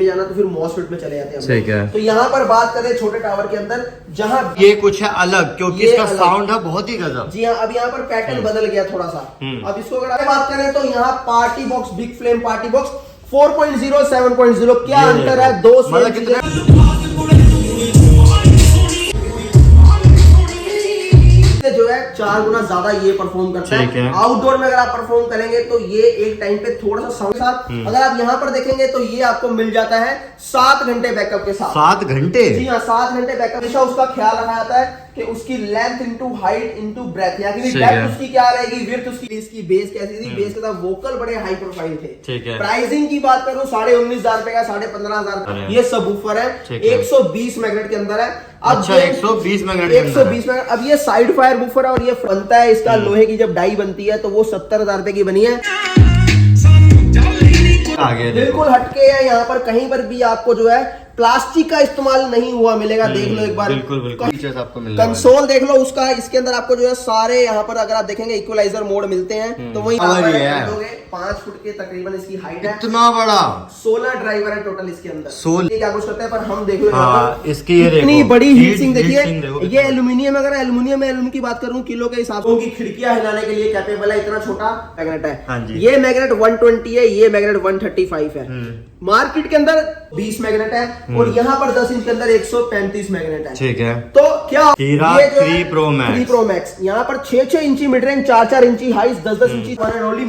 में जाना तो फिर मॉसफेट में चले जाते हैं। ठीक है। तो यहाँ पर बात करें छोटे टावर के अंदर, जहाँ ये कुछ है अलग, क्योंकि इसका साउंड है बहुत ही गजब। जी हाँ, अब यहाँ पर पैटर्न बदल गया थोड़ा सा। अब इसको अगर आगे बात करें तो यहाँ party box, big flame party box 4.0 7.0 क्या अंतर है? दो जो है 4 गुना ज्यादा ये परफॉर्म करता है। आउटडोर में अगर आप परफॉर्म करेंगे तो ये एक टाइम पे थोड़ा सा साउंड साथ, अगर आप यहाँ पर देखेंगे तो ये आपको मिल जाता है 7 घंटे बैकअप के साथ। 7 घंटे? जी हाँ, 7 घंटे बैकअप। हमेशा उसका ख्याल रखा जाता है कि उसकी length into height into breadth, यानी डेप्थ उसकी क्या रहेगी, विड्थ उसकी, इसकी बेस कैसी थी, बेस के साथ वोकल बड़े हाई प्रोफाइल थे। प्राइसिंग की बात करूं 19,500 रुपए का, 15,500 ये सबवूफर है, 120 मैग्नेट के अंदर है। अच्छा, 120 मैग्नेट। 120 मैग्नेट। अब ये साइड फायर वूफर है और ये बनता है, इसका लोहे की जब डाई बनती है तो वो 70,000 रुपए की बनी है। बिल्कुल हटके है, यहाँ पर कहीं पर भी आपको जो है प्लास्टिक का इस्तेमाल नहीं हुआ मिलेगा। देख लो एक बार, बिल्कुल आपको मिलेगा। कंसोल देख लो उसका, इसके अंदर आपको जो है सारे यहाँ पर अगर आप देखेंगे इक्वलाइजर मोड मिलते हैं। तो वही 5 फुट के तकरीबन इसकी हाइट है, इतना बड़ा। 16 ड्राइवर है टोटल इसके अंदर। 16 क्या कुछ करते हैं, पर हम देख लो इसकी इतनी बड़ी हीट सिंक देखिए। ये एल्यूमिनियम, अगर एल्यूमिनियम की बात करूं किलो के हिसाब से, खिड़कियां हिलाने के लिए कैपेबल है। इतना छोटा मैग्नेट है। ये मैग्नेट 120 है, ये मैग्नेट 135 है। मार्केट के अंदर 20 मैग्नेट है और यहाँ पर 10 इंच के अंदर 135 मैग्नेट है। ठीक है। तो क्या हीरा 3 Pro Max यहाँ पर 6 इंची मिड रेंज, 4 इंची हाइट, 10 इंची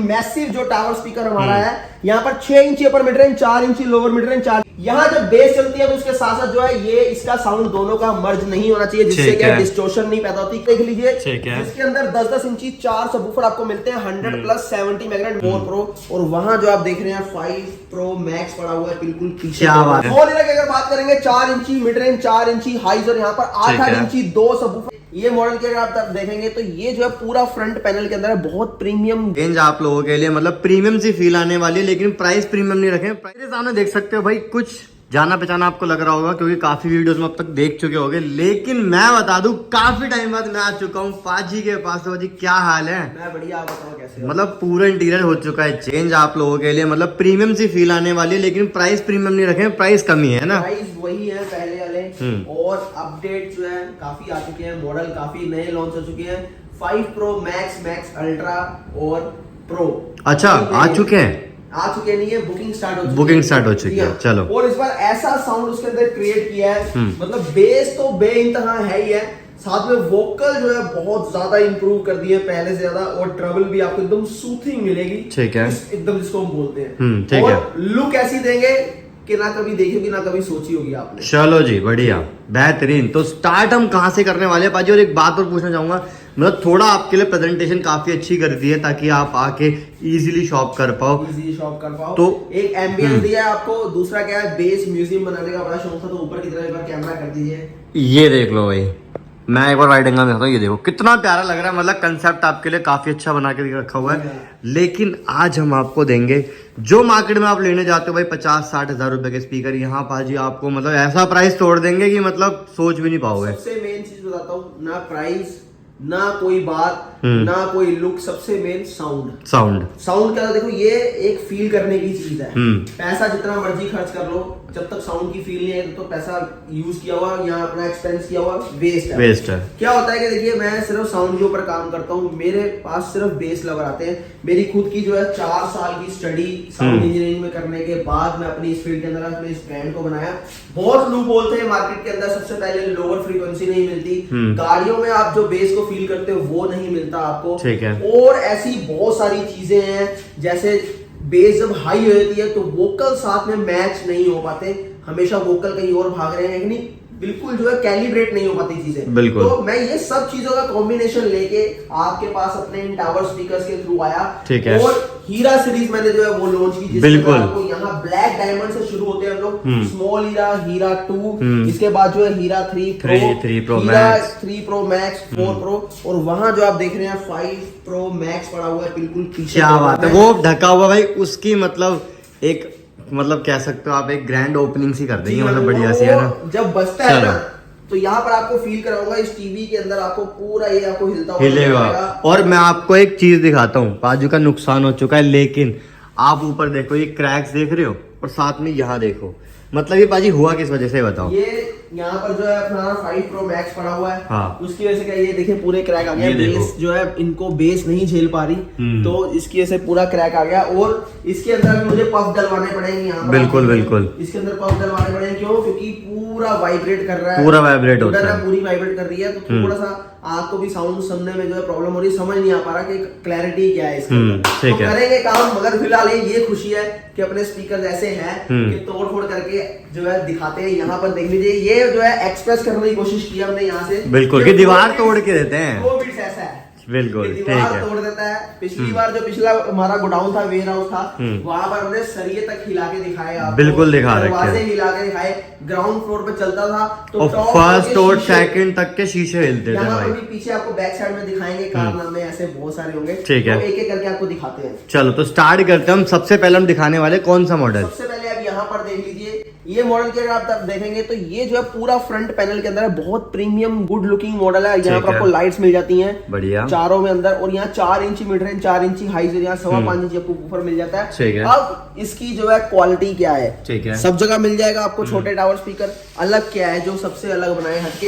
मैसिव जो टावर स्पीकर हमारा है। यहाँ पर 6 इंची अपर मिड रेंज, 4 इंची लोअर मिड रेंज, 4। यहाँ जब बेस चलती है तो उसके साथ साथ जो है ये इसका साउंड दोनों का मर्ज नहीं होना चाहिए, जिससे क्या डिस्टॉर्शन नहीं पैदा होती। देख लीजिए, इसके अंदर 10 इंची 4 सबवूफर आपको मिलते हैं, 100 प्लस 70 मैग्नेट 4 प्रो। और वहां जो आप देख रहे हैं 5 प्रो मैक्स पड़ा हुआ है बिल्कुल पीछे। अगर बात करेंगे 4 इंची मिड रेंज, 4 इंची हाइज और यहाँ पर 8 इंची 2 सबवूफर। ये मॉडल के अगर आप देखेंगे तो ये जो है पूरा फ्रंट पैनल के अंदर है, बहुत प्रीमियम रेंज आप लोगों के लिए, मतलब प्रीमियम सी फील आने वाली है, लेकिन प्राइस प्रीमियम नहीं रखे। मेरे सामने देख सकते हो भाई, कुछ जाना पहचाना आपको लग रहा होगा क्योंकि काफी वीडियोस में अब तक देख चुके होंगे, लेकिन मैं बता दूं काफी टाइम बाद मैं आ चुका हूँ पाजी के पास। तो जी क्या हाल है? मैं बढ़िया, आप बताओ कैसे? मतलब पूरा इंटीरियर हो चुका है चेंज आप लोगों के लिए, मतलब प्रीमियम सी फील आने वाली है, लेकिन प्राइस प्रीमियम नहीं रखे, प्राइस कमी है ना? प्राइस वही है पहले वाले, और अपडेट जो है काफी आ चुके हैं, मॉडल काफी नए लॉन्च हो चुके हैं। 5 प्रो मैक्स, मैक्स अल्ट्रा और प्रो। अच्छा, आ चुके हैं? आ चुके नहीं है, बुकिंग स्टार्ट हो चुकी है। चलो, और इस बार ऐसा साउंड उसके अंदर क्रिएट किया है, मतलब बेस तो बेइंतहा है ही है, साथ में वोकल जो है बहुत ज्यादा इंप्रूव कर दिए पहले से ज्यादा, और ट्रबल भी आपको एकदम सूथिंग मिलेगी। ठीक है, एकदम जिसको हम बोलते हैं। और लुक ऐसी देंगे कि ना कभी देखी होगी ना कभी सोची होगी आपने। चलो जी, बढ़िया, बेहतरीन। तो स्टार्ट हम कहाँ से करने वाले हैं पाजी? और एक बात और पूछना चाहूंगा, मतलब थोड़ा आपके लिए प्रेजेंटेशन काफी अच्छी कर दी है ताकि आप आके इजीली शॉप कर पाओ। तो एक एम्बियंस दिया है आपको। दूसरा क्या है, बेस म्यूजियम बनाने का बड़ा शौक था, तो ऊपर की तरफ एक बार कैमरा कर दीजिए। ये देख लो भाई, मैं एक बार राइट एंगल में दिखाता हूँ, ये देखो कितना प्यारा लग रहा है। मतलब कंसेप्ट आपके लिए काफी अच्छा बना के रखा हुआ है। लेकिन आज हम आपको देंगे जो मार्केट में आप लेने जाते हो भाई 50-60 हजार रुपए के स्पीकर, यहाँ पाजी आपको मतलब ऐसा प्राइस तोड़ देंगे कि मतलब सोच भी नहीं पाओगे। सबसे मेन चीज बताता हूँ, ना प्राइस, ना कोई बात, ना कोई लुक, सबसे मेन साउंड क्या, देखो ये एक फील करने की चीज है। पैसा जितना मर्जी खर्च कर लो, जब तक साउंड की फील नहीं है तो पैसा यूज किया हुआ या अपना एक्सपेंस किया हुआ वेस्ट है। क्या होता है कि देखिए, मैं सिर्फ साउंड के ऊपर काम करता हूँ, मेरे पास सिर्फ बेस लवर आते हैं। मेरी खुद की जो है 4 साल की स्टडी साउंड इंजीनियरिंग में करने के बाद मैं अपनी इस फील्ड के अंदर अपने इस ब्रांड को बनाया। बहुत लोग बोलते हैं मार्केट के अंदर, सबसे पहले लोअर फ्रीक्वेंसी नहीं मिलती, गाड़ियों में आप जो बेस को फील करते हो वो नहीं मिलता आपको। ठीक है। और ऐसी बहुत सारी चीजें हैं, जैसे बेस जब हाई हो जाती है तो वोकल साथ में मैच नहीं हो पाते, हमेशा वोकल कहीं और भाग रहे हैं, यानी बिल्कुल जो है कैलिब्रेट नहीं हो पाती चीजें। बिल्कुल। तो मैं ये सब चीजों का कॉम्बिनेशन लेके आपके पास अपने इन टावर स्पीकर्स के थ्रू आया। ठीक है। और हीरा सीरीज मैंने जो है वो लॉन्च की, जिसमें आपको यहाँ ब्लैक डायमंड से शुरू होते हैं हम लोग, स्मॉल हीरा, हीरा 2, इसके बाद जो है हीरा 3 प्रो मैक्स, 4 प्रो, और वहां जो आप देख रहे हैं 5 प्रो मैक्स पड़ा हुआ है बिल्कुल पीछे। क्या बात है, वो ढका हुआ भाई, उसकी मतलब एक कह सकते हो आप एक ग्रैंड ओपनिंग सी कर देंगे, मतलब बढ़िया सी है ना। जब बजता है ना तो यहाँ पर आपको फील कराऊंगा, इस टीवी के अंदर आपको पूरा ये आपको हिलेगा। और मैं आपको एक चीज दिखाता हूँ, बाजू का नुकसान हो चुका है, लेकिन आप ऊपर देखो, ये क्रैक्स देख रहे हो, और साथ में यहाँ देखो, मतलब ये पाजी हुआ किस वजह से बताओ। ये यहाँ पर जो है अपना 5 Pro Max पड़ा हुआ है, हाँ। उसकी वजह से क्या ये देखिए पूरे क्रैक आ गया, बेस जो है इनको बेस नहीं झेल पा रही, तो इसकी वजह से पूरा क्रैक आ गया। और इसके अंदर भी मुझे पफ डलवाने पड़ेंगे यहाँ पर, बिल्कुल बिल्कुल इसके अंदर पफ डलवाने पड़ेंगे। क्यों? क्योंकि पूरा वाइब्रेट कर रहा है, पूरा वाइब्रेट होता है, पूरी वाइब्रेट कर रही है, तो थोड़ा सा आपको भी साउंड सुनने में जो है प्रॉब्लम हो रही है, समझ नहीं आ पा रहा कि क्लैरिटी क्या है इसके अंदर। तो करेंगे काम, मगर फिलहाल ये खुशी है कि अपने स्पीकर ऐसे हैं कि तोड़ फोड़ करके जो है दिखाते हैं। यहाँ पर देख लीजिए, ये जो है एक्सप्रेस करने की कोशिश की हमने यहाँ से, बिल्कुल कि दीवार तोड़ के देते हैं, वो बिट्स ऐसा है बिल्कुल ठीक दीवार है। तोड़ देता है। पिछली बार जो पिछला हमारा गोडाउन था, वेयर हाउस था, वहां पर हमने सरिये तक हिला के दिखाए, आपको बिल्कुल दिखा रखे, दरवाजे हिला के दिखाए, ग्राउंड फ्लोर पे चलता था तो फर्स्ट और सेकंड तक के शीशे हिलते थे यहाँ भाई। पर भी पीछे आपको बैक साइड में दिखाएंगे, कारनामे ऐसे बहुत सारे होंगे, ठीक है, तो एक एक करके आपको दिखाते हैं। चलो तो स्टार्ट करते हैं हम। सबसे पहले हम दिखाने वाले कौन सा मॉडल? सबसे पहले अब यहाँ पर देख लीजिए, ये मॉडल के अगर आप तब देखेंगे तो ये जो है पूरा फ्रंट पैनल के अंदर है, बहुत प्रीमियम गुड लुकिंग मॉडल है। यहाँ पर आपको लाइट्स मिल जाती हैं बढ़िया चारों में अंदर, और यहाँ 4 इंची मिड रेंज, 4 इंची हाई से, यहाँ 5.25 इंची आपको वूफर मिल जाता है। ठीक है। अब इसकी जो है क्वालिटी क्या है, ठीक है, सब जगह मिल जाएगा आपको छोटे टावर स्पीकर। अलग क्या है जो सबसे अलग बनाए हटके,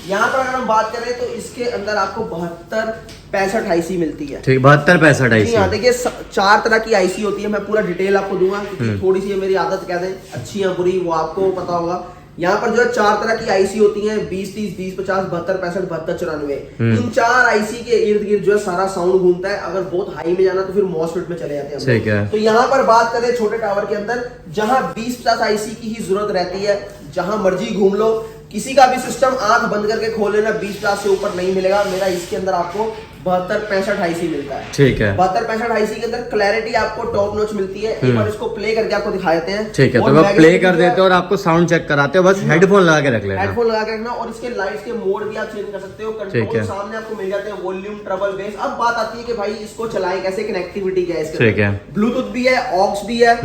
यहाँ पर अगर हम बात करें तो इसके अंदर आपको 72 65 आईसी मिलती है। ठीक, 72 65 आईसी। यहाँ देखिए 4 तरह की आईसी होती है, मैं पूरा डिटेल आपको दूंगा क्योंकि थोड़ी सी मेरी आदत कह दें अच्छी या बुरी वो आपको पता होगा। यहाँ पर जो है 4 तरह की आईसी होती हैं, 20 30 20 50 72 65 72 94। इन 4 आईसी के इर्द गिर्द जो है सारा साउंड घूमता है। अगर बहुत हाई में जाना तो फिर मॉसफेट में चले जाते हैं। ठीक है। तो यहाँ पर बात करें छोटे टावर के अंदर, जहाँ 20 50 आईसी की ही जरूरत रहती है, जहां मर्जी घूम लो, किसी का भी सिस्टम आंख बंद करके खोले ना 20 50 से ऊपर नहीं मिलेगा। मेरा इसके अंदर आपको 72 65 आईसी मिलता है। ठीक है। 72 65 आईसी के अंदर क्लैरिटी आपको टॉप नॉच मिलती है। एक बार इसको प्ले करके आपको दिखा देते हैं। ठीक है, तो वो प्ले कर देते हैं और आपको साउंड चेक कराते हो, बस हेडफोन लगा के रख लेना। हेडफोन लगा के रखना, और इसके लाइट्स के मोड भी आप चेंज कर सकते हो। कंट्रोल सामने आपको मिल जाते हैं, वॉल्यूम, ट्रबल, बेस। अब बात आती है कि भाई इसको चलाएं कैसे, कनेक्टिविटी क्या है इसके। ठीक है। ब्लूटूथ भी है, ऑक्स भी है,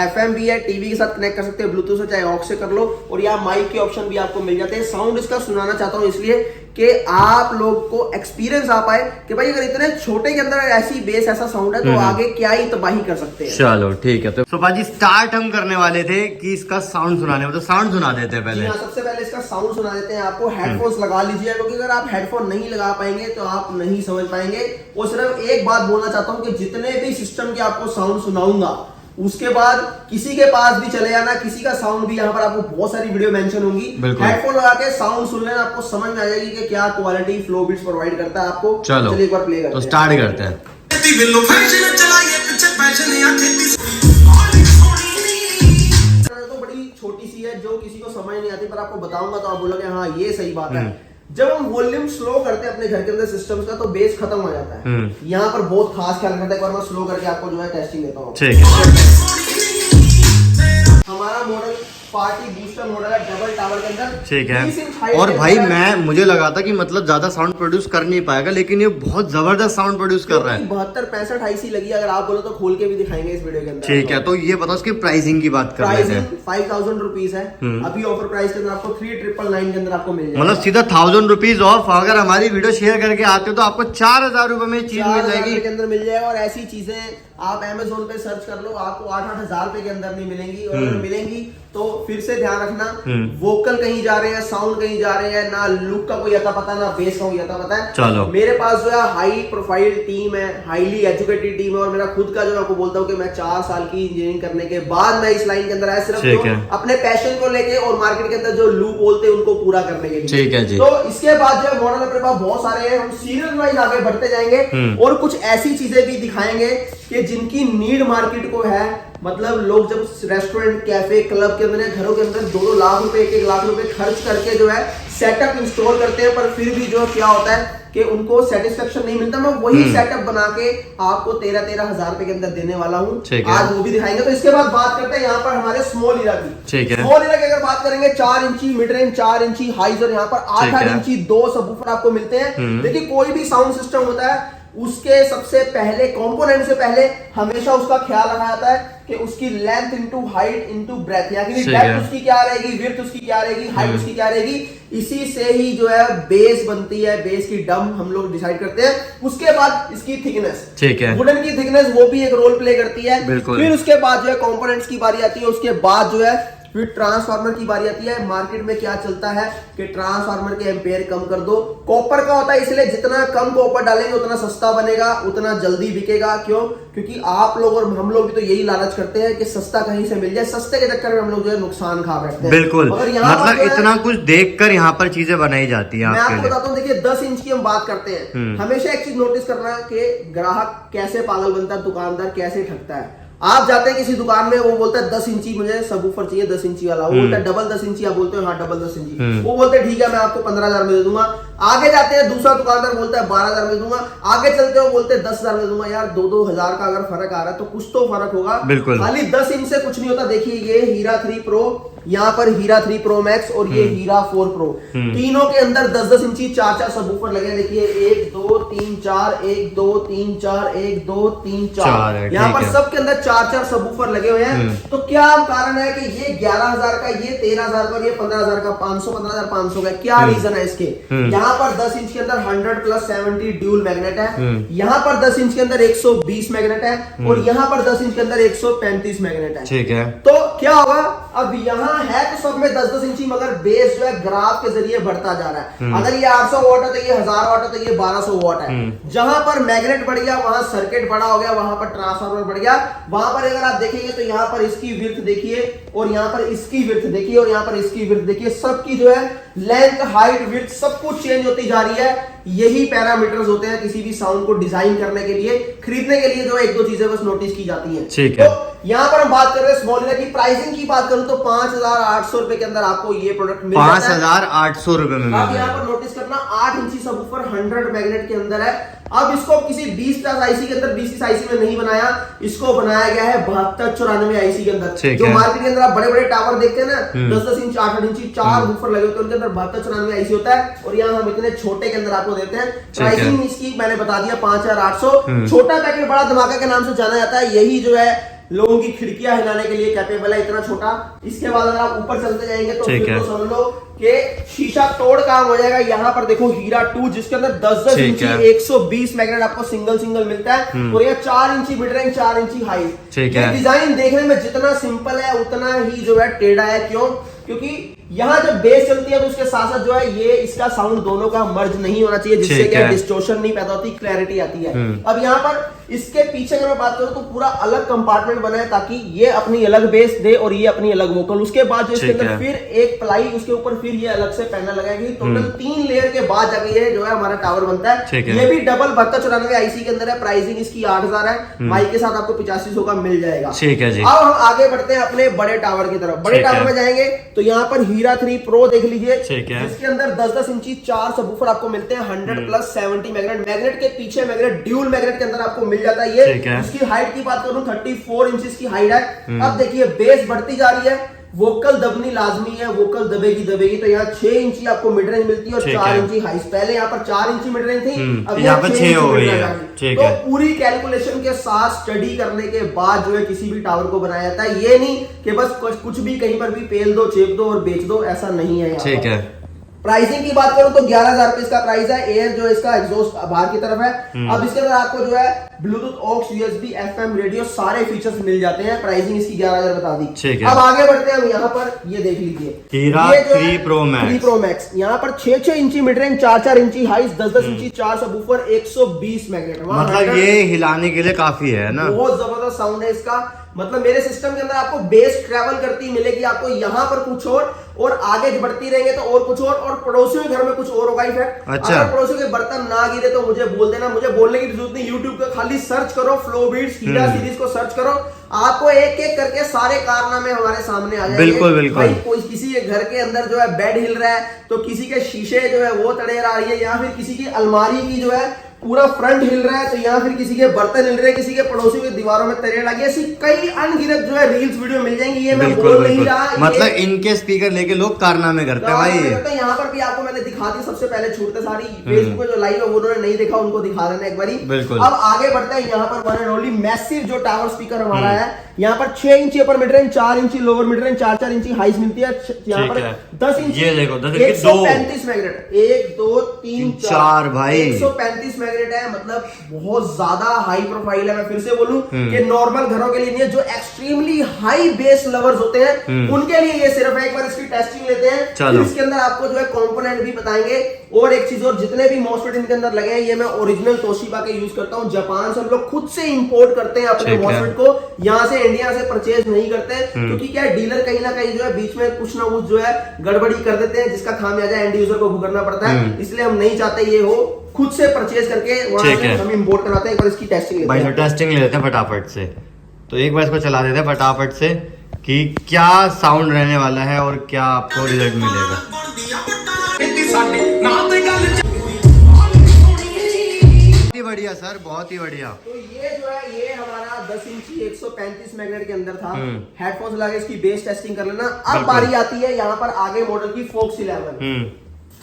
एफएम भी है, टीवी के साथ कनेक्ट कर सकते हो ब्लूटूथ से, चाहे ऑक्स से कर लो। और यहाँ माइक के ऑप्शन भी आपको मिल जाते हैं। साउंड इसका सुनाना चाहता हूँ इसलिए कि आप लोग को एक्सपीरियंस आ पाए कि भाई अगर इतने छोटे के अंदर ऐसी बेस, ऐसा साउंड है तो आगे क्या ही तबाही कर सकते हैं। चलो ठीक है, तो सुभाजी स्टार्ट हम करने वाले थे कि इसका साउंड सुनाने, मतलब साउंड सुना देते हैं पहले। सबसे पहले इसका साउंड सुना देते हैं आपको। हेडफोन्स लगा लीजिए, क्योंकि अगर आप हेडफोन नहीं लगा पाएंगे तो आप नहीं समझ पाएंगे। और सिर्फ एक बात बोलना चाहता हूँ कि जितने भी सिस्टम के आपको साउंड सुनाऊंगा, उसके बाद किसी के पास भी चले जाना, किसी का साउंड भी यहाँ पर आपको बहुत सारी वीडियो मेंशन होंगी। हेडफोन लगा के साउंड सुन लेना, आपको समझ में आ जाएगी कि क्या क्वालिटी फ्लो बिट्स प्रोवाइड करता है आपको। चलो चलिए एक बार प्ले करते हैं। तो स्टार्ट करते हैं। तो बड़ी छोटी सी है जो किसी को समझ नहीं आती, पर आपको बताऊंगा तो आप बोलोगे हाँ ये सही बात है। जब हम वॉल्यूम स्लो करते हैं अपने घर के अंदर सिस्टम्स का, तो बेस खत्म हो जाता है। यहाँ पर बहुत खास ख्याल रखना है। एक बार मैं स्लो करके आपको जो है टेस्टिंग देता हूँ। ठीक है। हमारा मॉडल पार्टी बूस्टर मॉडल है, डबल टावर के अंदर। ठीक है। और भाई मुझे लगा था कि मतलब ज्यादा साउंड प्रोड्यूस कर नहीं पाएगा, लेकिन ये बहुत जबरदस्त साउंड प्रोड्यूस कर रहा है। 72 65 आईसी लगी, अगर आप बोलो तो खोल के भी दिखाएंगे इस वीडियो के अंदर। ठीक है, तो ये बताओ इसकी प्राइसिंग की बात कर रहे थे। 5000 रुपीज है अभी ऑफर प्राइस के अंदर, आपको 3999 के अंदर आपको मिल जाएगा। मतलब सीधा 1000 रुपीज ऑफ। अगर हमारी वीडियो शेयर करके आते हो तो आपको 4000 रुपए में चीज मिल जाएगी के अंदर मिल जाएगा। और ऐसी चीजें आप Amazon पे सर्च कर लो, आपको 8-8 हजार रुपए के अंदर नहीं मिलेंगी। और अगर मिलेंगी तो फिर से ध्यान रखना, वोकल कहीं जा रहे हैं, साउंड कहीं जा रहे हैं, ना लुक का कोई अता पता, ना बेस का कोई अता पता है। चलो मेरे पास जो है हाई प्रोफाइल टीम है, हाईली एजुकेटेड टीम है। और मेरा खुद का जो आपको बोलता हूँ कि मैं 4 साल की इंजीनियरिंग करने के बाद मैं इस लाइन के अंदर आया, सिर्फ अपने पैशन को लेके और मार्केट के अंदर जो लूप बोलते हैं उनको पूरा करने के लिए। ठीक है जी। तो इसके बाद जो मॉडल अपने पास बहुत सारे हैं, हम सीरियल वाइज आगे बढ़ते जाएंगे और कुछ ऐसी चीजें भी दिखाएंगे कि जिनकी नीड मार्केट को है। मतलब लोग जब रेस्टोरेंट, कैफे, क्लब के अंदर, घरों के अंदर 2-2 लाख रुपए, 1-1 लाख रुपए खर्च करके जो है सेटअप इंस्टॉल करते हैं, पर फिर भी जो क्या होता है कि उनको सेटिस्फेक्शन नहीं मिलता। मैं वही सेटअप बना के आपको 13-13 हजार रुपए के अंदर देने वाला हूँ। आज वो भी दिखाएंगे। तो इसके बाद बात करते हैं यहाँ पर हमारे स्मॉल इरा की। ठीक है। स्मॉल इरा की अगर बात करेंगे, 4 इंची मिड रेंज, 4 इंची हाई, और यहाँ पर 8-8 इंची 2 सबवूफर आपको मिलते हैं। देखिए कोई भी साउंड सिस्टम होता है, उसके सबसे पहले कंपोनेंट से पहले हमेशा उसका ख्याल रखा जाता है कि उसकी length into height into breadth, यानी डेप्थ उसकी क्या रहेगी, विड्थ उसकी क्या रहेगी, हाइट उसकी क्या रहेगी। इसी से ही जो है बेस बनती है, बेस की डम हम लोग डिसाइड करते हैं। उसके बाद इसकी थिकनेस, ठीक है, वुडन की थिकनेस, वो भी एक रोल प्ले करती है। बिल्कुल। फिर उसके बाद जो है कंपोनेंट्स की बारी आती है। उसके बाद जो है फिर ट्रांसफार्मर की बारी आती है। मार्केट में क्या चलता है कि ट्रांसफार्मर के एम्पेयर कम कर दो। कॉपर का होता है, इसलिए जितना कम कॉपर डालेंगे उतना सस्ता बनेगा, उतना जल्दी बिकेगा। क्यों? क्योंकि आप लोग और हम लोग भी तो यही लालच करते हैं कि सस्ता कहीं से मिल जाए, सस्ते के चक्कर में हम लोग जो है नुकसान खा बैठते हैं। बिल्कुल, मतलब इतना कुछ देखकर यहाँ पर चीजें बनाई जाती है। मैं आपको बताता हूँ, देखिए 10 इंच की हम बात करते हैं, हमेशा एक चीज नोटिस करना कि ग्राहक कैसे पागल बनता है, दुकानदार कैसे ठगता है। आप जाते हैं किसी दुकान में, वो बोलता है 10 इंची मुझे सबवूफर चाहिए, 10 इंची वाला। वो बोलता है डबल 10 इंची, आप बोलते हो हाँ डबल 10 इंची। वो बोलते हैं ठीक है मैं आपको 15,000 में दे दूंगा। आगे जाते हैं, दूसरा दुकानदार बोलता है 12,000 में दूंगा। आगे चलते हो बोलते हैं 10,000 में दूंगा। यार 2-2 हजार का अगर फर्क आ रहा है तो कुछ तो फर्क होगा। बिल्कुल, खाली 10 इंच से कुछ नहीं होता। देखिए ये हीरा 3 प्रो, यहाँ पर हीरा 3 प्रो मैक्स और ये हीरा 4 प्रो, तीनों के अंदर 10-10 इंची 4-4 सबवूफर लगे। देखिए 1 2 3 4, 1 2 3 4, 1 2 3 4, यहाँ पर सबके अंदर 4-4 सबवूफर लगे हुए हैं। तो क्या कारण है कि ये 11,000 का, ये 13,000 का, ये 15,000 का, 15,500 का? क्या रीजन है इसके? यहाँ पर 10 इंच के अंदर 100+70 ड्यूल मैग्नेट है, यहाँ पर 10 इंच के अंदर 120 मैग्नेट है और यहाँ पर 10 इंच के अंदर 135 मैग्नेट है। ठीक है, तो क्या होगा? अब यहाँ है तो सब में 10-10 इंची, मगर बेस जो है ग्राफ के जरिए बढ़ता जा रहा है। अगर ये 800 वॉट है तो ये 1000 वॉट है तो ये 1200 वॉट है। जहां पर मैग्नेट बढ़ गया वहां सर्किट बड़ा हो गया, वहां पर ट्रांसफार्मर बढ़ गया। वहां पर अगर आप देखेंगे तो यहाँ पर इसकी विड्थ देखिए और यहाँ पर इसकी विड्थ देखिए और यहाँ पर इसकी विड्थ देखिए, सबकी जो है लेंथ, हाइट, विड्थ सब कुछ चेंज होती जा रही है। यही पैरामीटर्स होते हैं किसी भी साउंड को डिजाइन करने के लिए, खरीदने के लिए जो 1-2 चीजें बस नोटिस की जाती हैं। ठीक है, तो यहाँ पर हम बात कर रहे हैं स्मॉल हीरा की। प्राइसिंग की बात करूं तो 5,800 रुपए के अंदर आपको ये प्रोडक्ट मिल जाता है। 5,800 रुपए में। आप यहाँ पर नोटिस करना 8 इंची सबवूफर 100 मैग्नेट के अंदर है। अब इसको किसी 20+ आईसी के अंदर, 20 आईसी में नहीं बनाया, इसको बनाया गया है 7294 आईसी के अंदर। जो मार्केट के अंदर आप बड़े बड़े टावर देखते हैं ना, 10-10 इंच 8-8 इंची 4 वूफर लगे होते हैं, उनके अंदर 7294 आईसी होता है और यहाँ हम इतने छोटे के अंदर आपको देते हैं। प्राइसिंग इसकी मैंने बता दिया 5,800। छोटा पैकेट बड़ा धमाका के नाम से जाना जाता है। यही जो है लोगों की खिड़कियां हिलाने के लिए कैपेबल है, इतना छोटा। इसके बाद अगर आप ऊपर चलते जाएंगे तो फिर तो समझ लो कि शीशा तोड़ काम हो जाएगा। यहाँ पर देखो हीरा 2 जिसके अंदर 10-10 इंची 120 मैग्नेट आपको सिंगल मिलता है और ये 4 इंची मिड रेंज, 4 इंची हाई। ये डिजाइन देखने में जितना सिंपल है उतना ही जो है टेढ़ा है। क्यों? क्योंकि यहाँ जब बेस चलती है तो उसके साथ साथ जो है ये इसका साउंड दोनों का मर्ज नहीं होना चाहिए, जिससे क्या डिस्टोर्शन नहीं पैदा होती, क्लैरिटी आती है। अब यहाँ पर इसके पीछे अगर मैं बात करूं तो पूरा अलग कंपार्टमेंट बना है ताकि ये अपनी अलग बेस दे और ये अपनी अलग वोकल। उसके बाद जो इसके अंदर फिर एक प्लाई, उसके ऊपर फिर ये अलग से पैनल लगाएगी। टोटल 3 लेयर के बाद जाके ये जो है हमारा टावर बनता है। ये भी डबल 7294 आईसी के अंदर है। प्राइसिंग इसकी 8,000 है। माइक के साथ आपको 8500 का मिल जाएगा। ठीक है जी। अब हम आगे बढ़ते हैं अपने बड़े टावर की तरफ। बड़े टावर में जाएंगे तो यहाँ पर हीरा 3 प्रो देख लीजिए, जिसके अंदर 10-10 इंची 4 सबवूफर आपको मिलते हैं। 100+70 मैग्नेट के पीछे मैग्नेट ड्यूल मैग्नेट के अंदर आपको मिल जाता है। ये इसकी हाइट की बात करूं 34 इंचेस की हाइट है। अब देखिए बेस बढ़ती जा रही है, वोकल दबनी लाजमी है, वोकल दबेगी तो यहाँ 6 इंची आपको मिड रेंज मिलती है और 4 इंची हाई। पहले यहाँ पर 4 इंची मिड रेंज थी, अब यहाँ पर 6 हो गई है। तो पूरी कैलकुलेशन के साथ स्टडी करने के बाद जो है किसी भी टावर को बनाया जाता है। ये नहीं कि बस कुछ भी कहीं पर भी पेल दो, चेप दो और बेच दो, ऐसा नहीं है। ठीक है, प्राइसिंग की बात करूं तो 11,000 रुपए इसका प्राइस है। एयर जो इसका एग्जॉस्ट बाहर की तरफ है। अब इसके अंदर आपको जो है Bluetooth, aux, USB, FM, radio सारे फीचर्स मिल जाते हैं। प्राइसिंग इसकी 11,000 बता दी। अब आगे बढ़ते हैं हम। यहाँ पर ये देख लीजिए हीरा 3 प्रो मैक्स। यहाँ पर 6-6 इंची मिड रेंज, 4-4 इंची हाई, 10-10 इंची 4 सबवूफर, 120 मैग्नेट। मतलब ये हिलाने के लिए काफी है ना, बहुत जबरदस्त साउंड है इसका। मतलब मेरे सिस्टम के अंदर आपको बेस ट्रैवल करती मिलेगी, आपको यहाँ पर कुछ और आगे बढ़ती रहेंगे तो और कुछ और पड़ोसियों के घर में कुछ और होगा इफेक्ट। अच्छा, अगर पड़ोसियों के बर्तन ना गिरे तो मुझे बोल देना, मुझे बोलने की जरूरत नहीं। यूट्यूब पे खाली सर्च करो, फ्लो बीट्स हीरा सीरीज को सर्च करो, आपको एक एक करके सारे कारनामे हमारे सामने आ जाएंगे। बिल्कुल भाई, कोई किसी के घर के अंदर जो है बेड हिल रहा है तो किसी के शीशे जो है वो तड़ेर आ रही है, या फिर किसी की अलमारी की जो है पूरा फ्रंट हिल रहा है, तो यहाँ फिर किसी के बर्तन हिल रहे हैं, किसी के पड़ोसियों की दीवारों में तरेड़ लगी, ऐसी कई अनगिनत जो है रील्स वीडियो मिल जाएंगी। ये मैं बोल नहीं रहा, मतलब इनके स्पीकर लेके लोग कारनामे करते हैं भाई। यहाँ पर भी आपको मैंने दिखा दी सबसे पहले छूटते सारी। फेसबुक पे जो लाइव है वो उन्होंने नहीं देखा, उनको दिखा देना एक बारी। अब आगे बढ़ते हैं। यहाँ पर वन एंड ओनली मैसिव जो टावर स्पीकर हमारा है, यहाँ पर 6 इंची अपर मिड रेंज, 4 इंची लोअर मिड रेंज, 4-4 इंची हाइस मिलती है। यहाँ पर 10 इंची 135 मैग्नेट, 1 2 3 4 भाई 135 मैग्नेट मैग्नेट है, मतलब बहुत ज्यादा हाई प्रोफाइल है। मैं फिर से बोलूं कि नॉर्मल घरों के लिए नहीं है, जो एक्सट्रीमली हाई बेस लवर्स होते हैं उनके लिए ये सिर्फ है। एक बार इसकी टेस्टिंग लेते हैं, फिर इसके अंदर आपको जो है कंपोनेंट भी बताएंगे। और एक चीज, और जितने भी मॉसफेट इनके अंदर लगे हैं ये मैं ओरिजिनल तोशिबा के यूज करता हूं। जापान से हम लोग खुद से इंपोर्ट करते हैं अपने मॉसफेट को, यहाँ से इंडिया से परचेज नहीं करते, क्योंकि क्या डीलर कहीं ना कहीं जो है बीच में कुछ ना कुछ जो है गड़बड़ी कर देते हैं, जिसका खामियाजा एंड यूजर को भुगतना पड़ता है। इसलिए हम नहीं चाहते ये हो, खुद से परचेज करके वहां से हम इंपोर्ट कराते हैं। एक बार इसकी टेस्टिंग लेते हैं। टेस्टिंग ले लेते हैं फटाफट से। तो एक बार इसको चला देते हैं फटाफट से कि क्या साउंड रहने वाला है और क्या आपको रिजल्ट मिलेगा। बहुत ही बढ़िया सर, बहुत ही बढ़िया। तो ये जो है ये हमारा 10 इंची 135 मैग्नेट के अंदर था। हेडफोन्स लगा के इसकी बेस टेस्टिंग कर लेना। अब बारी आती है यहाँ पर आगे मॉडल की फोक्स 11।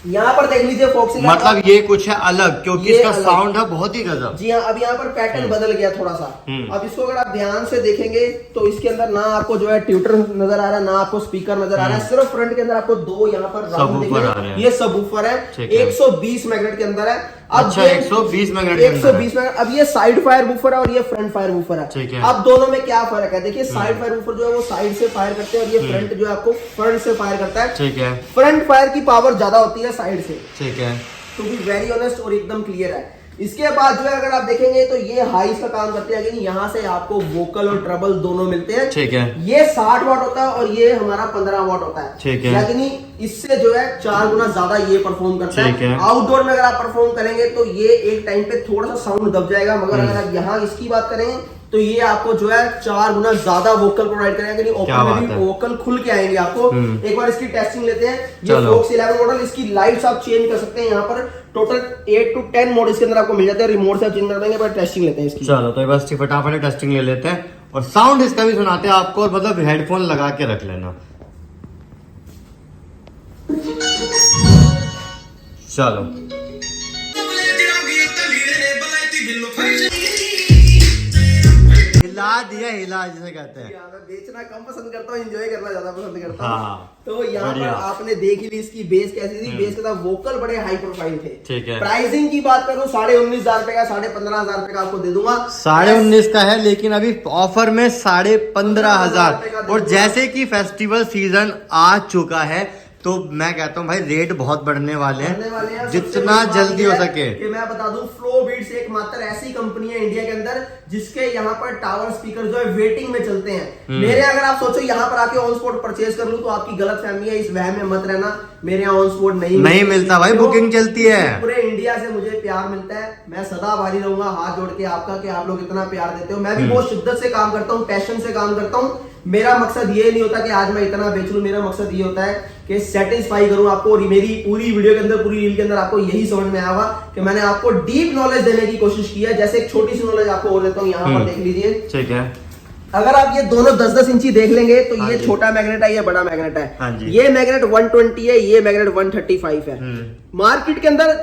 यहाँ पर देख लीजिए फोक्स 11, मतलब ये कुछ है अलग, क्योंकि इसका साउंड है बहुत ही गजब। जी हाँ, अब यहाँ पर पैटर्न बदल गया थोड़ा सा। अब इसको अगर आप ध्यान से देखेंगे तो इसके अंदर ना आपको जो है ट्यूटर नजर आ रहा है, ना आपको स्पीकर नजर आ रहा है। सिर्फ फ्रंट के अंदर आपको दो यहाँ पर राउंड दिखेंगे। ये सबवूफर है, 120 मैग्नेट के अंदर है। अच्छा, 120 मैग्नेट 120 मैग्नेट। अब ये साइड फायर वूफर है और ये फ्रंट फायर वूफर है। अब दोनों में क्या फर्क है? देखिए, साइड फायर वूफर जो है वो साइड से फायर करते हैं और ये फ्रंट जो है आपको फ्रंट से फायर करता है। ठीक है। फ्रंट फायर की पावर ज्यादा होती है साइड से। ठीक है, टू बी वेरी ऑनेस्ट और एकदम क्लियर है। इसके बाद जो है अगर आप देखेंगे तो ये हाइस का काम करते हैं, लेकिन यहाँ से आपको वोकल और ट्रबल दोनों मिलते हैं। ठीक है। ये 60 वाट होता है और ये हमारा 15 वाट होता है। ठीक है। लेकिन इससे जो है 4 गुना ज्यादा ये परफॉर्म करता है। आउटडोर में अगर आप परफॉर्म करेंगे तो ये एक टाइम पे थोड़ा सा साउंड दब जाएगा, मगर अगर आप यहाँ इसकी बात करें तो ये आपको जो है 4 गुना ज्यादा वोकल प्रोवाइड करेगा। ओपन में भी वोकल खुल के आएंगे आपको। एक बार इसकी टेस्टिंग लेते हैं। ये फोक्स 11 मॉडल, इसकी लाइट्स आप चेंज कर सकते हैं। यहाँ पर टोटल 8 to 10 मोड इसके अंदर आपको मिल जाते हैं। रिमोट से आप चेंज कर देंगे। पर टेस्टिंग लेते हैं इसकी। चलो, तो बस फटाफट टेस्टिंग ले लेते हैं और साउंड इसका भी सुनाते हैं आपको, और मतलब हेडफोन लगा के रख लेना। चलो, हिला जिसे कहते हैं। मैं बेचना कम पसंद करता हूँ, एंजॉय करना ज्यादा पसंद करता हूँ। हाँ, तो यहाँ पर आपने देख ही ली इसकी बेस कैसी थी। बेस के साथ वोकल बड़े हाई प्रोफाइल थे। ठीक है। प्राइसिंग की बात करूँ 19,500 रुपए का, 15,500 का आपको दे दूंगा। 19,500 का है, लेकिन अभी ऑफर में 15,500। और जैसे कि फेस्टिवल सीजन आ चुका है तो मैं कहता हूँ भाई रेट बहुत बढ़ने वाले हैं, जितना जल्दी हो सके। कि मैं बता दूं, फ्लो बीट्स एकमात्र ऐसी कंपनी है इंडिया के अंदर जिसके यहाँ पर टावर स्पीकर जो है वेटिंग में चलते हैं। मेरे अगर आप सोचो यहाँ पर आके ऑन स्पॉट परचेज कर लूं तो आपकी गलत फहमी है, इस वहम में मत रहना। मेरे यहाँ ऑन स्पॉट नहीं मिलता भाई, बुकिंग चलती है। पूरे इंडिया से मुझे प्यार मिलता है। मैं सदा भारी रहूंगा हाथ जोड़ के आपका, कि आप लोग इतना प्यार देते हो। मैं भी बहुत शिद्दत से काम करता हूँ, पैशन से काम करता हूँ। मेरा मकसद ये नहीं होता कि आज मैं इतना बेच लूं। मेरा मकसद ये होता है कि सेटिस्फाई करूं आपको। और मेरी पूरी वीडियो के अंदर, पूरी रील के अंदर आपको यही समझ में आया होगा कि मैंने आपको डीप नॉलेज देने की कोशिश की है। जैसे एक छोटी सी नॉलेज आपको और देता हूं, यहाँ पर देख लीजिए। ठीक है। अगर आप ये दोनों 10-10 इंची देख लेंगे तो ये छोटा मैग्नेट है, ये बड़ा मैग्नेट है। ये मैग्नेट 120 है, ये मैग्नेट 135 है। मार्केट के अंदर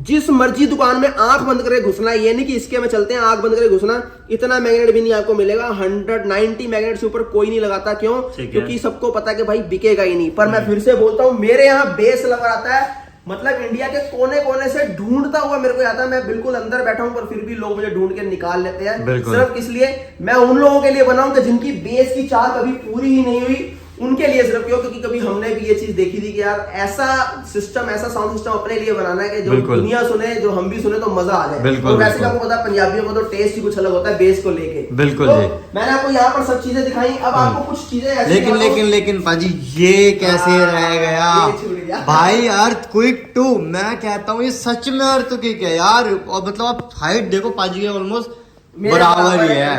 जिस मर्जी दुकान में आंख बंद करके घुसना, ये नहीं कि इसके में चलते हैं आंख बंद करके घुसना, इतना मैग्नेट भी नहीं आपको मिलेगा। 190 मैग्नेट से ऊपर कोई नहीं लगाता। क्यों? क्योंकि सबको पता है कि भाई बिकेगा ही नहीं। पर मैं फिर से बोलता हूं, मेरे यहाँ बेस लवर आता है, मतलब इंडिया के कोने कोने से ढूंढता हुआ मेरे को आता है। मैं बिल्कुल अंदर बैठा हूं, पर फिर भी लोग मुझे ढूंढ के निकाल लेते हैं। सिर्फ इसलिए मैं उन लोगों के लिए बनाऊं कि जिनकी बेस की चाह कभी पूरी ही नहीं हुई, उनके लिए सिर्फ। क्यों? क्योंकि कभी हमने भी ये चीज देखी थी कि यार ऐसा सिस्टम, ऐसा साउंड सिस्टम अपने लिए बनाना है कि जो दुनिया सुने, जो हम भी सुने तो मजा आ जाए। और वैसे आपको पता है पंजाबियों को तो टेस्ट ही कुछ अलग होता है बेस को लेके। बिल्कुल। तो मैंने आपको यहाँ पर सब चीजें दिखाई। अब आपको कुछ चीजें ऐसी लेकिन पाजी ये कैसे रह गया भाई? अर्थ क्विक 2, मैं कहता हूँ ये सच में अर्थ क्विक है यार। और मतलब आप हाइट देखो पाजी के ऑलमोस्ट बराबर ही है।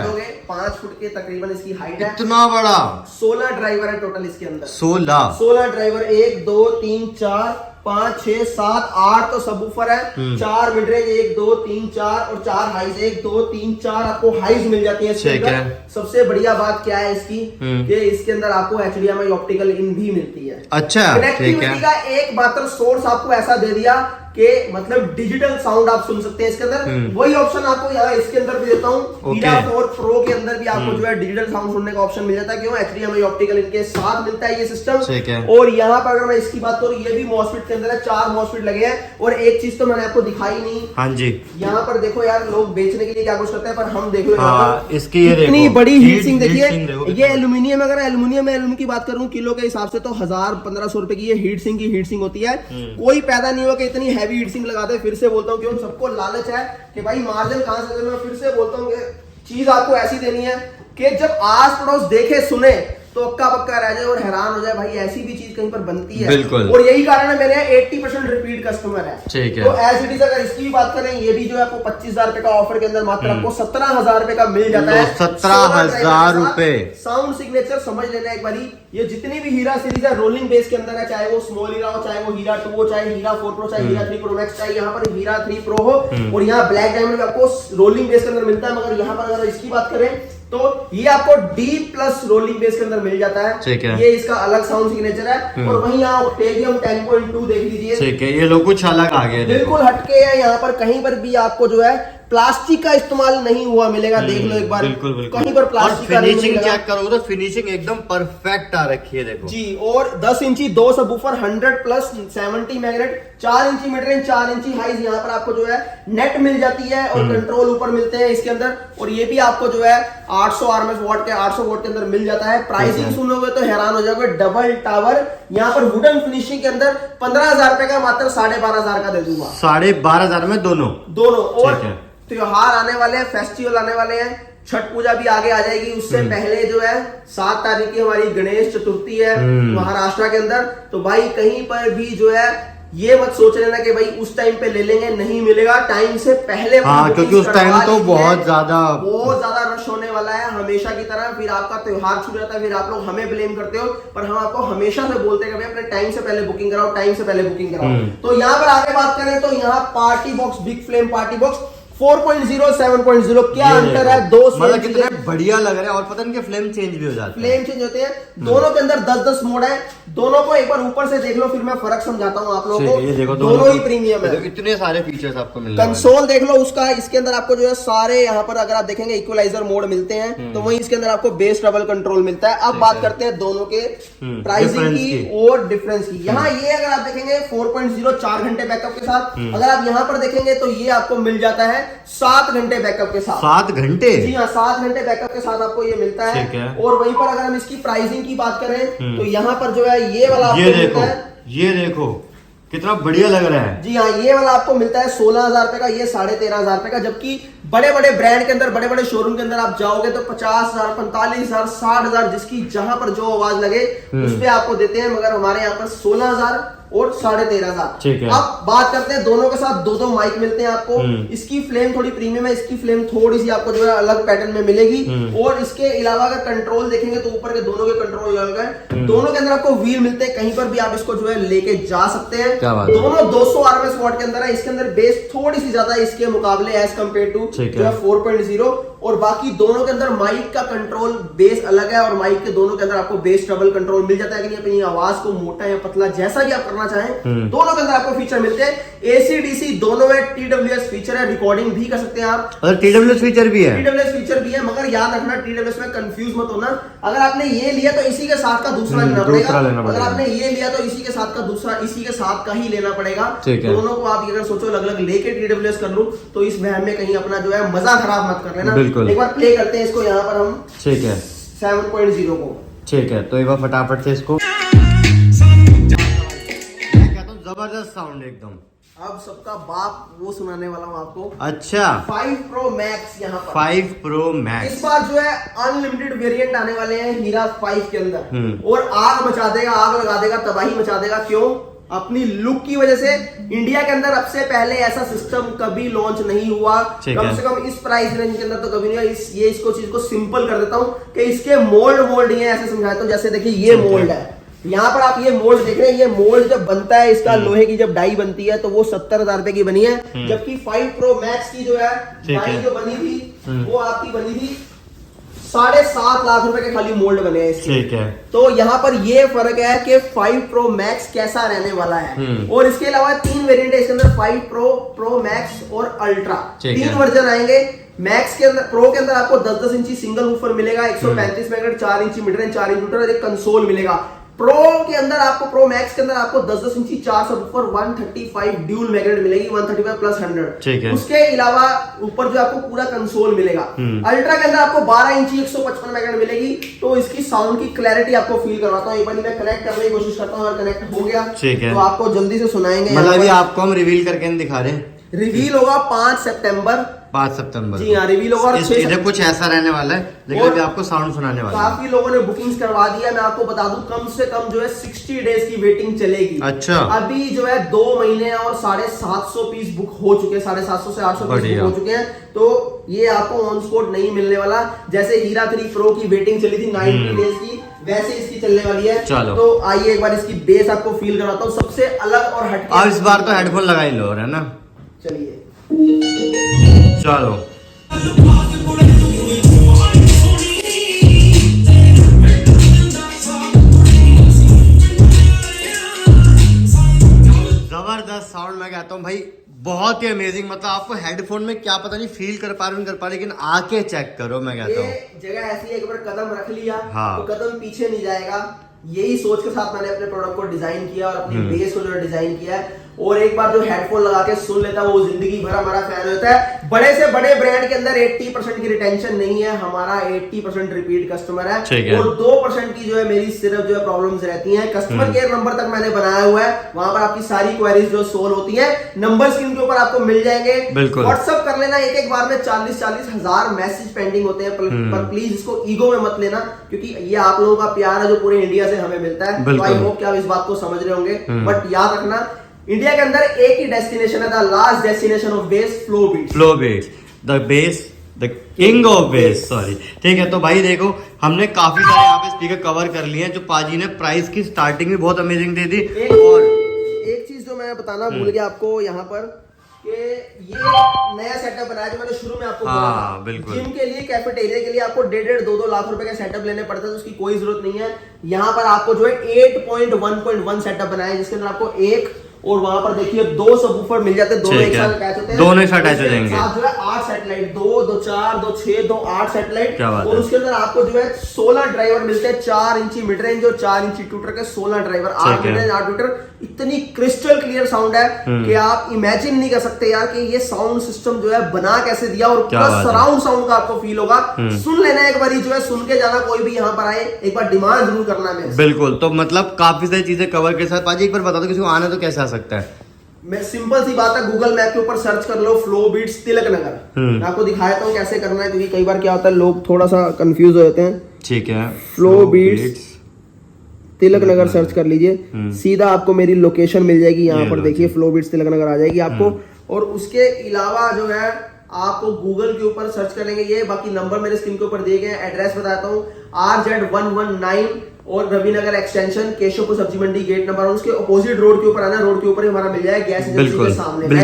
5 फुट के तकरीबन इसकी हाइट है। इतना बड़ा। 16 ड्राइवर है टोटल इसके अंदर। 16 ड्राइवर, 1 2 3 4 5 6 7 8 तो सबवूफर है। 4 मिड रेंज, 1 2 3 4 और 4 हाइज, 1 2 3 4 आपको हाइज मिल जाती है इसके अंदर। सबसे बढ़िया बात क्या है इसकी, कि इसके अंदर आपको HDMI ऑप्टिकल इन भी मिलती है। अच्छा, कनेक्टिविटी का एक मात्र सोर्स आपको ऐसा दे दिया के मतलब डिजिटल साउंड आप सुन सकते हैं इसके अंदर। वही ऑप्शन आपको यहाँ इसके अंदर भी देता हूँ। हीरा 4 प्रो के अंदर भी आपको जो है डिजिटल साउंड सुनने का ऑप्शन मिल जाता है। क्यों? HDMI ऑप्टिकल इनके साथ मिलता है ये सिस्टम। और यहाँ पर अगर मैं इसकी बात करूँ, ये भी मॉसफेट के अंदर है, 4 मॉसफेट लगे हैं। और एक चीज तो मैंने आपको दिखाई नहीं। हाँ जी, यहाँ पर देखो यार, लोग बेचने के लिए क्या कुछ करते हैं, पर हम देख लो इसकी इतनी बड़ी हीट सिंक देखिए। ये एल्यूमिनियम, अगर एल्यूमिनियम की बात करूँ किलो के हिसाब से तो 1000-1500 रुपए की ये हीट सिंक की हीट सिंक होती है। कोई पैदा नहीं हुआ कि इतनी हैवी हीट सिंक लगा दे। फिर से बोलता हूँ, क्यों सबको लालच है कि भाई मार्जिन कहां से दे। मैं फिर से बोलता हूँ चीज आपको ऐसी देनी है कि जब आस पड़ोस देखे सुने तो अक्का बक्का रह जाए और हैरान हो जाए, भाई ऐसी भी चीज कहीं पर बनती है। बिल्कुल। और यही कारण है, मेरे 80% रिपीट कस्टमर है। ठीक है। तो एज इट इज अगर इसकी भी बात करें, ये भी जो है आपको 25,000 रुपए का ऑफर के अंदर मात्र आपको 17,000 रुपए का मिल जाता है। 17,000 रुपए। साउंड सिग्नेचर समझ लेना एक बारी। ये जितनी भी हीरा सीरीज है रोलिंग बेस के अंदर है, चाहे वो स्मॉल हीरा हो, चाहे वो हीरा 2 हो, चाहे हीरा 4 प्रो, चाहे हीरा 3 प्रो मैक्स, चाहे यहाँ पर हीरा 3 प्रो हो। और यहाँ ब्लैक डायमंड आपको रोलिंग बेस के अंदर मिलता है। मगर यहाँ पर अगर इसकी बात करें तो ये आपको D+ रोलिंग बेस के अंदर मिल जाता है। ठीक है। ये इसका अलग साउंड सिग्नेचर है। और वहीं यहाँ ऑक्टेवियम 10.2 देख लीजिए। ठीक है, ये लोग कुछ अलग आ गए, बिल्कुल हटके है। यहाँ पर कहीं पर भी आपको जो है प्लास्टिक का इस्तेमाल नहीं हुआ मिलेगा। देख लो एक बार, बिल्कुल बिल्कुल। कहीं पर प्लास्टिक का फिनिशिंग चेक करो तो फिनिशिंग एकदम परफेक्ट आ रखी है, देखो जी। और 10 इंची 2 सबवूफर 100+ 70 मैग्नेट, 4 इंची मिड रेंज, 4 इंची हाइज यहाँ पर आपको जो है नेट मिल जाती है। और कंट्रोल ऊपर मिलते हैं इसके अंदर। और ये भी आपको जो है 800 RMS वॉट के 800 वॉट के अंदर मिल जाता है। प्राइसिंग सुनोगे तो हैरान हो जाओगे। डबल टावर यहाँ पर वुडन फिनिशिंग के अंदर 15,000 रुपए का मात्र 12,500 का दे दूंगा। 12,500 में दोनों। और त्योहार आने वाले हैं, फेस्टिवल आने वाले हैं, छठ पूजा भी आगे आ जाएगी। उससे पहले जो है 7 तारीख की हमारी गणेश चतुर्थी है महाराष्ट्र के अंदर। तो भाई कहीं पर भी जो है ये मत सोच लेना कि भाई उस टाइम पे ले लेंगे, नहीं मिलेगा। टाइम से पहले, हाँ, क्योंकि उस टाइम तो बहुत ज्यादा रश होने वाला है हमेशा की तरह। फिर आपका त्योहार छूट जाता है, फिर आप लोग हमें ब्लेम करते हो, पर हम आपको हमेशा से बोलते हैं कि अपने टाइम से पहले बुकिंग कराओ, टाइम से पहले बुकिंग कराओ। तो यहाँ पर आगे बात करें तो यहाँ party box, big flame party box 4.0 7.0 क्या अंतर है? दो मतलब कितने बढ़िया लग रहे हैं। और पता नहीं फ्लेम चेंज भी हो जाते हैं, फ्लेम चेंज होते हैं। दोनों के अंदर 10-10 मोड है। दोनों को एक बार ऊपर से देख लो, फिर मैं फर्क समझाता हूँ आप लोगों को। ये देखो, दोनों ही प्रीमियम है। इतने सारे फीचर्स आपको मिल रहे हैं। कंसोल देख लो उसका, इसके अंदर आपको जो है सारे यहाँ पर अगर आप देखेंगे इक्वलाइजर मोड मिलते हैं। तो वहीं इसके अंदर आपको बेस ट्रबल कंट्रोल मिलता है। अब बात करते हैं दोनों के प्राइसिंग की और डिफरेंस की। यहाँ ये अगर आप देखेंगे 4.0 4 घंटे बैकअप के साथ, अगर आप यहाँ पर देखेंगे तो ये आपको मिल जाता है 7 घंटे बैकअप के साथ। 7 घंटे? जी हाँ, 7 घंटे बैकअप के साथ आपको ये मिलता है। और वहीं पर अगर हम इसकी प्राइसिंग की बात करें तो यहाँ पर जो है ये वाला आपको मिलता है, ये देखो कितना बढ़िया लग रहा है। जी हाँ, ये वाला आपको मिलता है 16,000 रुपए का, ये 13,500 रुपए का। जबकि बड़े बड़े ब्रांड के अंदर, बड़े बड़े शोरूम के अंदर आप जाओगे तो 50,000, 45,000, 60,000, जिसकी जहां पर जो आवाज लगे उस पे आपको देते हैं। मगर हमारे यहाँ पर 16,000 और 13,500। अब बात करते हैं दोनों के साथ 2-2 माइक मिलते हैं आपको। इसकी फ्लेम थोड़ी प्रीमियम है, इसकी फ्लेम थोड़ी सी आपको जो है अलग पैटर्न में मिलेगी। और इसके अलावा अगर कंट्रोल देखेंगे तो ऊपर के दोनों के कंट्रोल अलग है। दोनों के अंदर आपको व्हील मिलते हैं, कहीं पर भी आप इसको जो है लेके जा सकते हैं। दोनों 200 RMS वॉट के अंदर है। इसके अंदर बेस थोड़ी सी ज्यादा इसके मुकाबले एज कम्पेयर टू जो है 4.0। और बाकी दोनों के अंदर माइक का कंट्रोल बेस अलग है। और माइक के दोनों के अंदर आपको बेस ट्रबल कंट्रोल मिल जाता है कि नहीं, अपनी आवाज को मोटा या पतला जैसा भी आप करना चाहें दोनों के अंदर आपको फीचर मिलते हैं। AC/DC दोनों में TWS फीचर है, रिकॉर्डिंग भी कर सकते हैं आप। और TWS फीचर भी है, TWS फीचर भी है। मगर याद रखना TWS में कंफ्यूज मत होना। अगर आपने ये लिया तो इसी के साथ का दूसरा लेना पड़ेगा। अगर आपने ये लिया तो इसी के साथ का दूसरा इसी के साथ का ही लेना पड़ेगा। दोनों को आप अगर सोचो अलग अलग लेके TWS कर लूं तो इस वहम में कहीं अपना जो है मजा खराब मत कर लेना। एक बार प्ले करते हैं इसको यहाँ पर हम। ठीक है, 7.0 को। ठीक है, तो एक बार फटाफट से इसको, जबरदस्त साउंड एकदम। अब सबका बाप वो सुनाने वाला हूँ आपको। अच्छा, 5 Pro Max यहाँ पर 5 Pro Max इस बार जो है अनलिमिटेड वेरिएंट आने वाले हैं हीरा 5 के अंदर। और आग मचा देगा, आग लगा देगा, तबाही मचा देगा। क्यों? अपनी लुक की वजह से। इंडिया के अंदर अब से पहले ऐसा सिस्टम कभी लॉन्च नहीं हुआ, कम से कम इस प्राइस रेंज के अंदर तो कभी नहीं हुआ। इसको चीज को सिंपल कर देता हूँ कि इसके मोल्ड ये ऐसे समझाता हूँ। जैसे देखिए ये मोल्ड है, यहाँ पर आप ये मोल्ड देख रहे हैं। ये मोल्ड जब बनता है, इसका लोहे की जब डाई बनती है तो वो 70,000 रुपए की बनी है। जबकि 5 Pro Max की जो है डाई जो बनी थी वो आपकी बनी थी 7.5 लाख रुपए के खाली मोल्ड बने हैं इसके। ठीक है। तो यहाँ पर ये फर्क है कि 5 प्रो मैक्स कैसा रहने वाला है। और इसके अलावा 3 वेरिएंट है इसके अंदर, 5 प्रो मैक्स और अल्ट्रा, 3 वर्जन आएंगे। मैक्स के अंदर, प्रो के अंदर आपको 10-10 इंची सिंगल वूफर मिलेगा, 135 मेगाहर्ट्ज 4 इंची मिड रेंज 4 इंच मीटर और एक कंसोल मिलेगा। प्रो के अंदर आपको, प्रो मैक्स के अंदर आपको 10-10 इंची 4 सबवूफर 135 ड्यूल मैग्नेट मिलेगी, 135 प्लस 100। उसके अलावा ऊपर जो आपको पूरा कंसोल मिलेगा। अल्ट्रा के अंदर आपको 12 इंची 155 मैग्नेट मिलेगी। तो इसकी साउंड की क्लैरिटी आपको फील करवाता हूँ, एक बार मैं कनेक्ट करने की कोशिश करता हूँ, अगर कनेक्ट हो गया तो आपको जल्दी से सुनाएंगे। मतलब ये आपको हम रिवील करके नहीं दिखा रहे, रिवील होगा 5 सितंबर। जी हाँ, रिवील होगा। और कुछ ऐसा रहने वाला है, लेकिन अभी आपको साउंड सुनाने वाला है। काफी लोगों ने बुकिंग्स करवा दिया। मैं आपको बता दूं, कम से कम जो है 60 डेज की वेटिंग चलेगी। अच्छा। अभी जो है 2 महीने और 750 पीस बुक हो चुके हैं, 750 से 800 पीस बुक हो चुके हैं। तो ये आपको ऑन स्पॉट नहीं मिलने वाला। जैसे हीरा 3 प्रो की वेटिंग चली थी 90 डेज की, वैसे इसकी चलने वाली है। चलो तो आइए एक बार इसकी बेस आपको फील कराता हूँ, सबसे अलग और हटके। अब इस बार तो हेडफोन लगा ही लो, है ना। चलिए चलो जबरदस्त साउंड। मैं कहता हूँ भाई बहुत ही अमेजिंग। मतलब आपको हेडफोन में क्या पता नहीं फील कर पा रहे नहीं कर पा रहे, लेकिन आके चेक करो। मैं कहता हूँ ये जगह ऐसी है, एक बार कदम रख लिया हाँ। तो कदम पीछे नहीं जाएगा। यही सोच के साथ मैंने अपने प्रोडक्ट को डिजाइन किया और अपनी बेस को जो है डिजाइन किया है। और एक बार जो हेडफोन लगा के सुन लेता है वो जिंदगी भर हमारा फैन होता है। बड़े से बड़े ब्रांड के अंदर 80% की रिटेंशन नहीं है, हमारा 80% रिपीट कस्टमर है। और 2% की जो है मेरी सिर्फ जो है प्रॉब्लम्स रहती हैं। कस्टमर केयर नंबर तक मैंने बनाया हुआ है, वहां पर आपकी सारी क्वेरीज जो सोल्व होती है। नंबर स्क्रीन के ऊपर आपको मिल जाएंगे, व्हाट्सअप कर लेना। एक बार में 40-40 हजार मैसेज पेंडिंग होते हैं, पर प्लीज इसको ईगो में मत लेना, क्योंकि ये आप लोगों का प्यार है जो पूरे इंडिया से हमें मिलता है। तो आई होप कि आप इस बात को समझ रहे होंगे। बट याद रखना, इंडिया के अंदर एक ही डेस्टिनेशन है, the last destination of bass, flow beats, the bass, the king of bass. Sorry, ठीक है। तो भाई देखो, हमने काफी सारे यहाँ पे स्पीकर कवर कर लिए हैं, जो पाजी ने प्राइस की स्टार्टिंग में बहुत अमेजिंग दे दी। और एक चीज जो मैं बताना भूल गया आपको यहाँ पर, कि ये नया सेटअप बनाया जो मैंने शुरू में आपको बोला था। बिल्कुल। जिम के लिए, कैफेटेरिया के लिए आपको 1.5-2 लाख रुपए का सेटअप लेने पड़ते हैं, तो उसकी कोई जरूरत नहीं है। यहाँ पर आपको जो है 8.1.1 सेटअप बनाया है, जिसके अंदर आपको एक और वहां पर देखिए 2 सबवूफर मिल जाते हैं, दोनों एक साथ अटैच होते हैं। दोनों एक साथ अटैच हो जाएंगे। साथ जो है 8 सैटेलाइट, 2 4 2 6 2 8 सैटेलाइट। और उसके अंदर आपको जो है 16 ड्राइवर मिलते हैं, 4 इंची मिड रेंज और 4 इंची ट्विटर के 16 ड्राइवर, 8 मिड रेंज 8 ट्विटर। इतनी क्रिस्टल क्लियर साउंड है कि आप इमेजिन नहीं कर सकते यार कि ये साउंड सिस्टम जो है बना कैसे दिया। और प्लस सराउंड साउंड का आपको फील होगा। सुन लेना एक बार, जो है सुन के जाना, कोई भी यहाँ पर आए एक बार डिमांड जरूर करना है। बिल्कुल। तो मतलब काफी सारी चीजें कवर के साथ। पाजी एक बार बता दो, किसी को आना तो कैसे आ सकता है? मैं सिंपल सी बात है, गूगल मैप के ऊपर सर्च कर low flow beats Tilak Nagar. मैं आपको दिखाता हूँ कैसे करना है, क्योंकि कई बार क्या होता है लोग थोड़ा सा कंफ्यूज हो जाते हैं। ठीक है। Flow beats Tilak Nagar search कर लीजिए, सीधा आपको मेरी लोकेशन मिल जाएगी। यहाँ पर देखिए फ्लो बीट्स तिलक नगर आ जाएगी आपको। और उसके अलावा जो है आपको गूगल के ऊपर सर्च कर लेंगे ये, बाकी नंबर मेरे स्क्रीन के ऊपर दिए गए। एड्रेस बताता हूँ, RZ119 और रविनगर एक्सटेंशन, केशवपुर सब्जी मंडी गेट नंबर 1, उसके अपोजिट रोड के ऊपर आना। रोड के ऊपर ही हमारा मिल जाएगा गैस एजेंसी के सामने।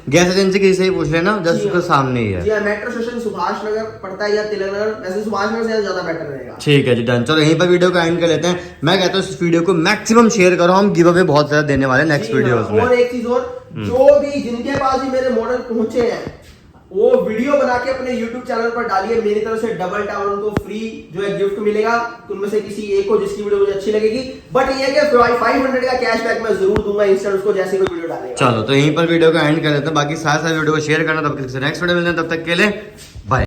गैस एजेंसी के से पूछ लेना, जस्ट उसके सामने ही है। जी, मेट्रो स्टेशन सुभाष नगर पड़ता है या तिलक नगर, वैसे सुभाष नगर से ज्यादा बेटर रहेगा। ठीक है जी, डन। चलो यहीं पर वीडियो को एंड कर लेते हैं। मैं कहता हूँ इस वीडियो को मैक्सिमम शेयर करो, हम गिव अवे बहुत ज्यादा देने वाले हैं नेक्स्ट वीडियोस में। और एक चीज और, जो भी जिनके पास भी मेरे मॉडल पहुंचे हैं, वो वीडियो बना के अपने YouTube चैनल पर डालिए। मेरी तरफ से डबल टावर उनको फ्री जो है गिफ्ट मिलेगा। उनमें से किसी एक को जिसकी वीडियो मुझे अच्छी लगेगी। बट ये कि 500 का कैशबैक मैं जरूर दूंगा इंस्टेंट उसको, जैसे कोई वीडियो डालेगा। चलो तो यहीं पर वीडियो को एंड कर लेते हैं। बाकी साथ वीडियो को शेयर करना। तब तक नेक्स्ट वीडियो मिलते हैं, तब तक के लिए